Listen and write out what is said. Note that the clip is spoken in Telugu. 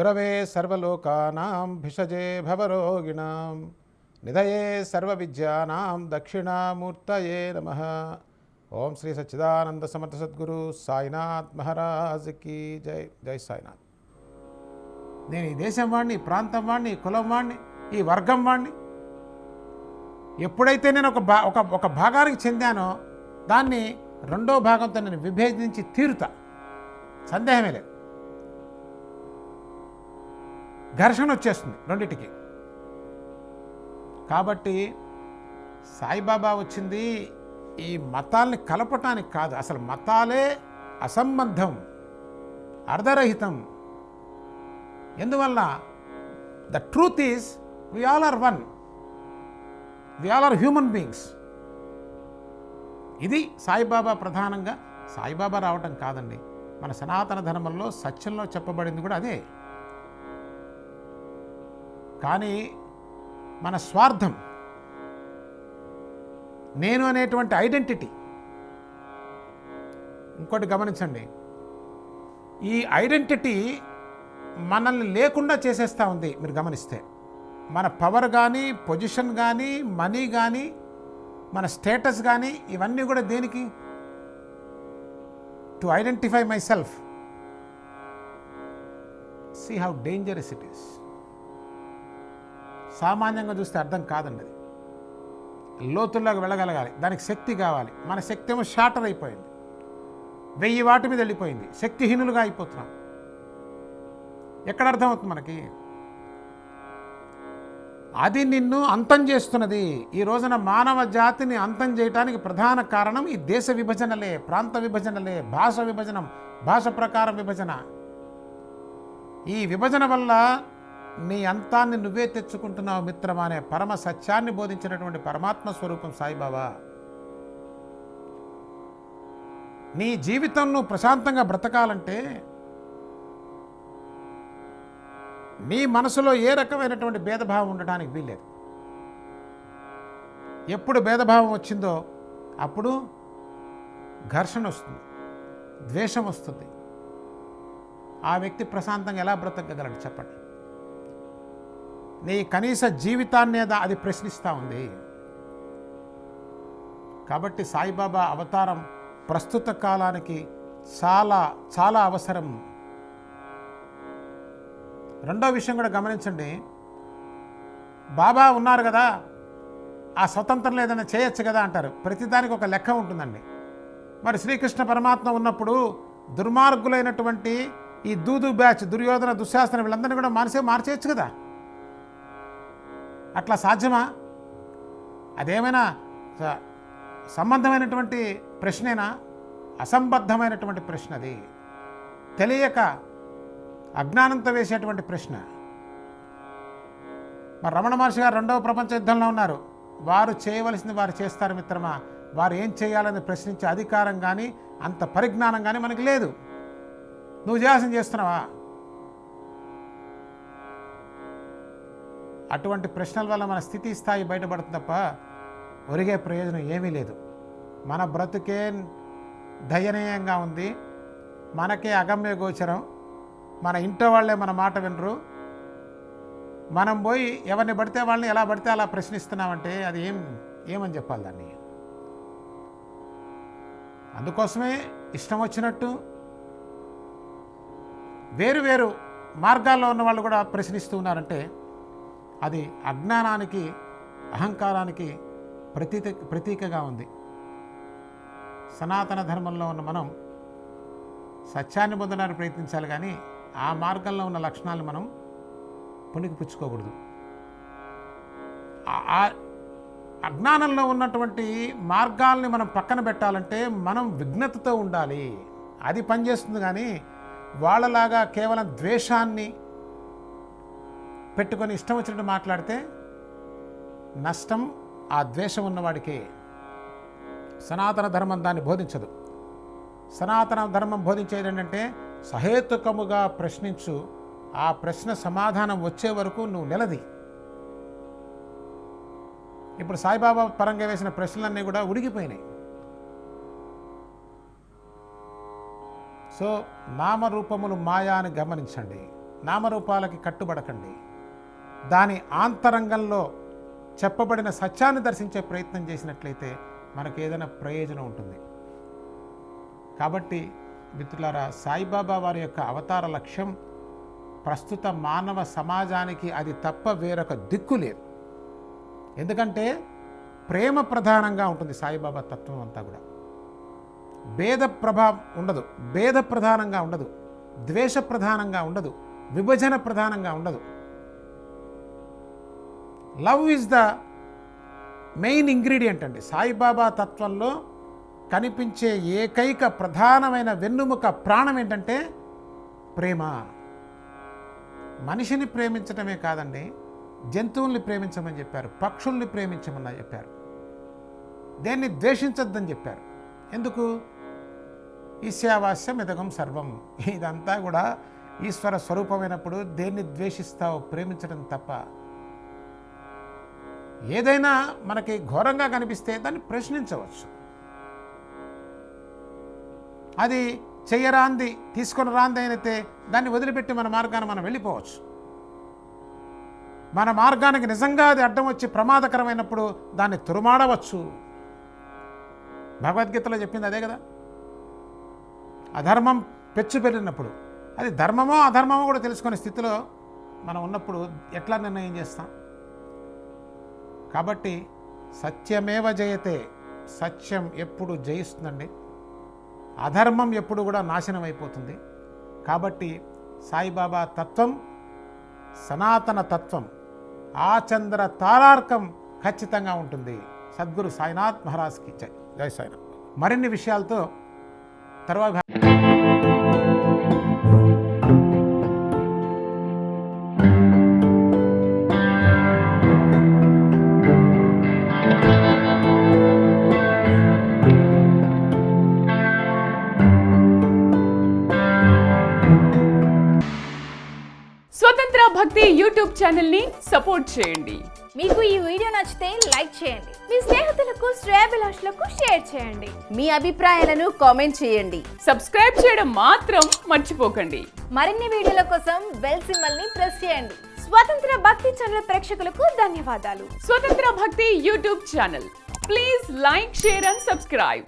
గురవే సర్వలోకానాం భిషజే భవరోగిణాం నిధయే సర్వవిద్యానాం దక్షిణామూర్తయే నమః. ఓం శ్రీ సచ్చిదానంద సమర్థ సద్గురు సాయినాథ్ మహారాజ్ కి జై. జై సాయినాథ్. నేను ఈ దేశం వాడిని, ఈ ప్రాంతం వాడిని, ఈ కులం వాడిని, ఈ వర్గం వాడిని, ఎప్పుడైతే నేను ఒక భాగానికి చెందానో దాన్ని రెండో భాగంతో నేను విభేదించి తీరుతా, సందేహమే లేదు. ఘర్షణ వచ్చేస్తుంది రెండిటికి. కాబట్టి సాయిబాబా వచ్చింది ఈ మతాల్ని కలపటానికి కాదు. అసలు మతాలే అసంబద్ధం, అర్ధరహితం. ఎందువల్ల the truth is we all are one, we all are human beings. ఇది సాయిబాబా ప్రధానంగా. సాయిబాబా రావటం కాదండి, మన సనాతన ధర్మంలో సత్యంలో చెప్పబడింది కూడా అదే. కానీ మన స్వార్థం, నేను అనేటువంటి ఐడెంటిటీ. ఇంకోటి గమనించండి, ఈ ఐడెంటిటీ మనల్ని లేకుండా చేసేస్తూ ఉంది. మీరు గమనిస్తే మన పవర్ కానీ, పొజిషన్ కానీ, మనీ కానీ, మన స్టేటస్ కానీ, ఇవన్నీ కూడా దేనికి? To identify myself. See how dangerous it is. సామాన్యంగా చూస్తే అర్థం కాదండి. అది లోతుల్లోకి వెళ్ళగలగాలి, దానికి శక్తి కావాలి. మన శక్తి ఏమో షార్టర్ అయిపోయింది, 1000 వాటి మీద వెళ్ళిపోయింది, శక్తిహీనులుగా అయిపోతున్నాం. ఎక్కడ అర్థమవుతుంది మనకి? అది నిన్ను అంతం చేస్తున్నది. ఈ రోజున మానవ జాతిని అంతం చేయడానికి ప్రధాన కారణం ఈ దేశ విభజనలే, ప్రాంత విభజనలే, భాష విభజనం, భాష ప్రకారం విభజన. ఈ విభజన వల్ల నీ అంతాన్ని నువ్వే తెచ్చుకుంటున్నావు మిత్రమా అనే పరమ సత్యాన్ని బోధించినటువంటి పరమాత్మ స్వరూపం సాయిబాబా. నీ జీవితం నువ్వు ప్రశాంతంగా బ్రతకాలంటే నీ మనసులో ఏ రకమైనటువంటి భేదభావం ఉండడానికి వీల్లేదు. ఎప్పుడు భేదభావం వచ్చిందో అప్పుడు ఘర్షణ వస్తుంది, ద్వేషం వస్తుంది. ఆ వ్యక్తి ప్రశాంతంగా ఎలా బ్రతకగలడు చెప్పండి? నీ కనీస జీవితాన్నే అది ప్రశ్నిస్తూ ఉంది. కాబట్టి సాయిబాబా అవతారం ప్రస్తుత కాలానికి చాలా చాలా అవసరం. రెండో విషయం కూడా గమనించండి, బాబా ఉన్నారు కదా, ఆ స్వతంత్రంలో ఏదైనా చేయొచ్చు కదా అంటారు. ప్రతిదానికి ఒక లెక్క ఉంటుందండి. మరి శ్రీకృష్ణ పరమాత్మ ఉన్నప్పుడు దుర్మార్గులైనటువంటి ఈ దూదు బ్యాచ్, దుర్యోధన, దుశ్శాసన, వీళ్ళందరినీ కూడా మార్చేయచ్చు కదా. అట్లా సాధ్యమా? అదేమైనా సంబంధమైనటువంటి ప్రశ్నేనా? అసంబద్ధమైనటువంటి ప్రశ్న అది. తెలియక అజ్ఞానంతో వేసేటువంటి ప్రశ్న. మరి రమణ మహర్షి గారు 2వ ప్రపంచ యుద్ధంలో ఉన్నారు. వారు చేయవలసింది వారు చేస్తారు మిత్రమా. వారు ఏం చేయాలని ప్రశ్నించే అధికారం కానీ అంత పరిజ్ఞానం కానీ మనకి లేదు. నువ్వు చేయాల్సింది చేస్తున్నావా? అటువంటి ప్రశ్నల వల్ల మన స్థితి స్థాయి బయటపడుతుంది తప్ప ఒరిగే ప్రయోజనం ఏమీ లేదు. మన బ్రతుకే దయనీయంగా ఉంది, మనకే అగమ్య గోచరం. మన ఇంట్లో వాళ్ళే మన మాట వినరు. మనం పోయి ఎవరిని పడితే వాళ్ళని ఎలా పడితే అలా ప్రశ్నిస్తున్నామంటే అది ఏమని చెప్పాలి దాన్ని? అందుకోసమే ఇష్టం వచ్చినట్టు వేరు వేరు మార్గాల్లో ఉన్న వాళ్ళు కూడా ప్రశ్నిస్తూ ఉన్నారంటే అది అజ్ఞానానికి, అహంకారానికి ప్రతీకగా ఉంది. సనాతన ధర్మంలో ఉన్న మనం సత్యాన్ని పొందడానికి ప్రయత్నించాలి, కానీ ఆ మార్గంలో ఉన్న లక్షణాలను మనం పుణికిపుచ్చుకోకూడదు. అజ్ఞానంలో ఉన్నటువంటి మార్గాల్ని మనం పక్కన పెట్టాలంటే మనం విఘ్నతతో ఉండాలి. అది పనిచేస్తుంది. కానీ వాళ్ళలాగా కేవలం ద్వేషాన్ని పెట్టుకొని ఇష్టం వచ్చినట్టు మాట్లాడితే నష్టం ఆ ద్వేషం ఉన్నవాడికే. సనాతన ధర్మం దాన్ని బోధించదు. సనాతన ధర్మం బోధించేది ఏంటంటే సహేతుకముగా ప్రశ్నించు, ఆ ప్రశ్న సమాధానం వచ్చే వరకు నువ్వు నిలది. ఇప్పుడు సాయిబాబా పరంగా వేసిన ప్రశ్నలన్నీ కూడా ఉడిగిపోయినాయి. సో నామరూపములు మాయా అని గమనించండి. నామరూపాలకి కట్టుబడకండి. దాని ఆంతరంగంలో చెప్పబడిన సత్యాన్ని దర్శించే ప్రయత్నం చేసినట్లయితే మనకు ఏదైనా ప్రయోజనం ఉంటుంది. కాబట్టి మిత్రులారా, సాయిబాబా వారి యొక్క అవతార లక్ష్యం ప్రస్తుత మానవ సమాజానికి అది తప్ప వేరొక దిక్కు లేదు. ఎందుకంటే ప్రేమ ప్రధానంగా ఉంటుంది సాయిబాబా తత్వం అంతా కూడా. భేద ప్రభావం ఉండదు, భేద ప్రధానంగా ఉండదు, ద్వేష ప్రధానంగా ఉండదు, విభజన ప్రధానంగా ఉండదు. Love is the main ingredient అండి. సాయిబాబా తత్వంలో కనిపించే ఏకైక ప్రధానమైన వెన్నుముక ప్రాణం ఏంటంటే ప్రేమ. మనిషిని ప్రేమించడమే కాదండి, జంతువుల్ని ప్రేమించమని చెప్పారు, పక్షుల్ని ప్రేమించమని చెప్పారు, దేన్ని ద్వేషించొద్దని చెప్పారు. ఎందుకు? ఈశావాస్యం ఇదగం సర్వం. ఇదంతా కూడా ఈశ్వర స్వరూపమైనప్పుడు దేన్ని ద్వేషిస్తావో ప్రేమించడం తప్ప. ఏదైనా మనకి ఘోరంగా కనిపిస్తే దాన్ని ప్రశ్నించవచ్చు. అది చెయ్యరాంది, తీసుకొని రాంది అయితే దాన్ని వదిలిపెట్టి మన మార్గాన్ని మనం వెళ్ళిపోవచ్చు. మన మార్గానికి నిజంగా అది అడ్డం వచ్చి ప్రమాదకరమైనప్పుడు దాన్ని తురుమాడవచ్చు. భగవద్గీతలో చెప్పింది అదే కదా. అధర్మం పెచ్చు పెరిగినప్పుడు అది ధర్మమో అధర్మమో కూడా తెలుసుకునే స్థితిలో మనం ఉన్నప్పుడు ఎట్లా నిర్ణయం చేస్తాం? కాబట్టి సత్యమేవ జయతే, సత్యం ఎప్పుడు జయిస్తుందండి, అధర్మం ఎప్పుడు కూడా నాశనం అయిపోతుంది. కాబట్టి సాయిబాబా తత్వం సనాతన తత్వం, ఆచంద్ర తారార్కం ఖచ్చితంగా ఉంటుంది. సద్గురు సాయినాథ్ మహారాజ్కి జై. జై సాయినాథ్. మరిన్ని విషయాలతో తర్వాత స్వతంత్ర భక్తి యూట్యూబ్ ఛానల్ ని సపోర్ట్ చేయండి. మీకు ఈ వీడియో నచ్చితే లైక్ చేయండి, మీ స్నేహితులకు శ్రేయోభిలాషులకు షేర్ చేయండి, మీ అభిప్రాయాలను కామెంట్ చేయండి. సబ్స్క్రైబ్ చేయడం మాత్రం మర్చిపోకండి. మరిన్ని వీడియోల కోసం బెల్ సింబల్ ని ప్రెస్ చేయండి. స్వతంత్ర భక్తి ఛానల్ ప్రేక్షకులకు ధన్యవాదాలు. స్వతంత్ర భక్తి YouTube channel, please like, share and subscribe.